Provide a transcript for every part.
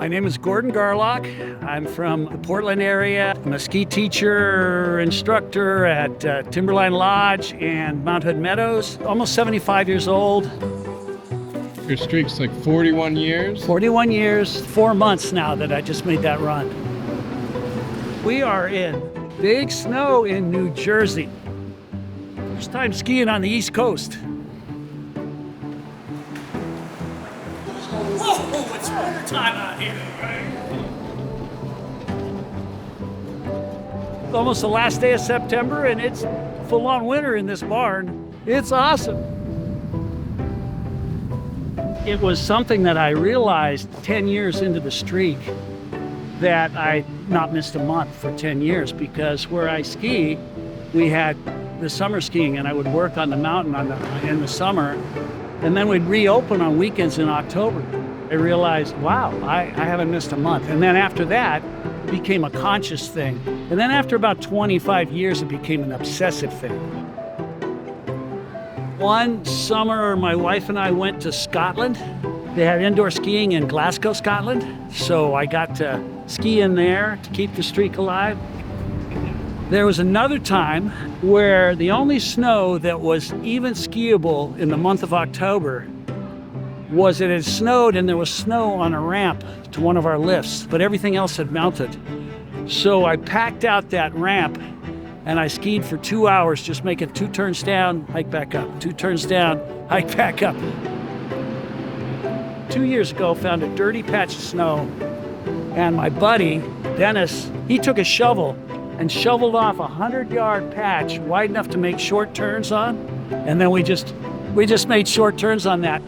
My name is Gordon Garlock. I'm from the Portland area. I'm a ski teacher, instructor at Timberline Lodge and Mount Hood Meadows. Almost 75 years old. Your streak's like 41 years? 41 years, 4 months now that I just made that run. We are in big snow in New Jersey. First time skiing on the East Coast. Whoa, it's wintertime out here, right? It's almost the last day of September and it's full-on winter in this barn. It's awesome. It was something that I realized 10 years into the streak that I'd not missed a month for 10 years because where I ski, we had the summer skiing and I would work on the mountain in the summer and then we'd reopen on weekends in October. I realized, wow, I haven't missed a month. And then after that, it became a conscious thing. And then after about 25 years, it became an obsessive thing. One summer, my wife and I went to Scotland. They had indoor skiing in Glasgow, Scotland. So I got to ski in there to keep the streak alive. There was another time where the only snow that was even skiable in the month of October was it had snowed and there was snow on a ramp to one of our lifts, but everything else had melted. So I packed out that ramp and I skied for 2 hours, just making 2 turns down, hike back up, 2 turns down, hike back up. 2 years ago, found a dirty patch of snow and my buddy, Dennis, he took a shovel and shoveled off a 100-yard patch wide enough to make short turns on. And then we just made short turns on that.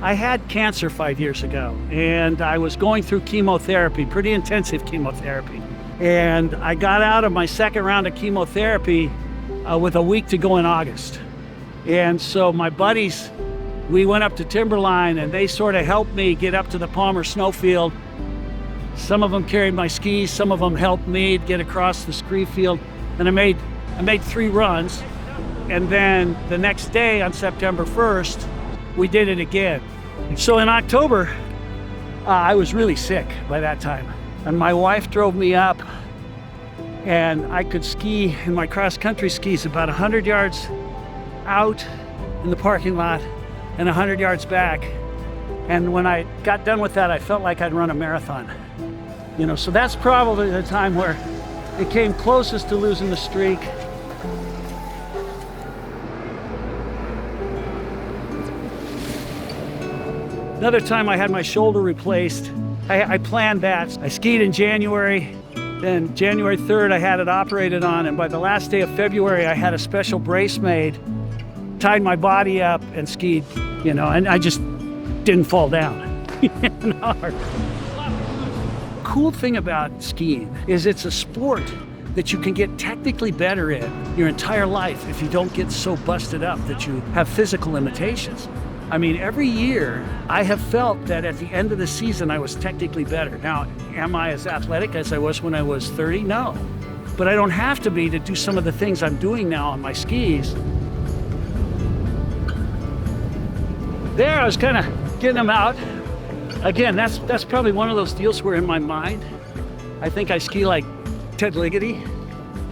I had cancer 5 years ago, and I was going through chemotherapy, pretty intensive chemotherapy. And I got out of my second round of chemotherapy with a week to go in August. And so my buddies, we went up to Timberline and they sort of helped me get up to the Palmer snowfield. Some of them carried my skis, some of them helped me get across the ski field. And I made 3 runs. And then the next day on September 1st, we did it again. So in October, I was really sick by that time. And my wife drove me up and I could ski in my cross-country skis about 100 yards out in the parking lot and 100 yards back. And when I got done with that, I felt like I'd run a marathon. You know, so that's probably the time where it came closest to losing the streak. Another time I had my shoulder replaced. I planned that. I skied in January, then January 3rd I had it operated on, and by the last day of February I had a special brace made, tied my body up and skied, you know, and I just didn't fall down. Cool thing about skiing is it's a sport that you can get technically better in your entire life if you don't get so busted up that you have physical limitations. I mean, every year I have felt that at the end of the season I was technically better. Now, am I as athletic as I was when I was 30? No. But I don't have to be to do some of the things I'm doing now on my skis. There, I was kind of getting them out. Again, that's probably one of those deals where in my mind, I think I ski like Ted Ligety.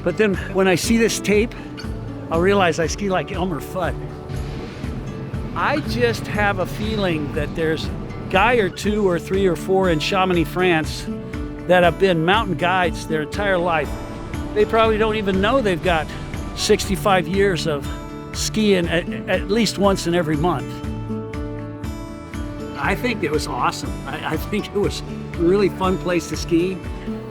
But then when I see this tape, I'll realize I ski like Elmer Fudd. I just have a feeling that there's a guy or 2 or 3 or 4 in Chamonix, France that have been mountain guides their entire life. They probably don't even know they've got 65 years of skiing at least once in every month. I think it was awesome. I think it was a really fun place to ski.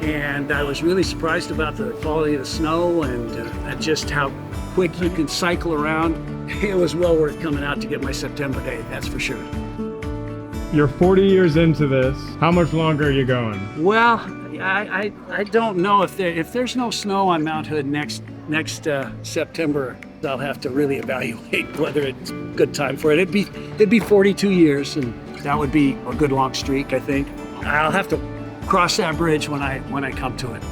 And I was really surprised about the quality of the snow and just how quick you can cycle around. It was well worth coming out to get my September day, that's for sure. You're 40 years into this. How much longer are you going? Well, I don't know if there's no snow on Mount Hood next September. I'll have to really evaluate whether it's a good time for it. It'd be 42 years, and that would be a good long streak, I think. I'll have to cross that bridge when I come to it.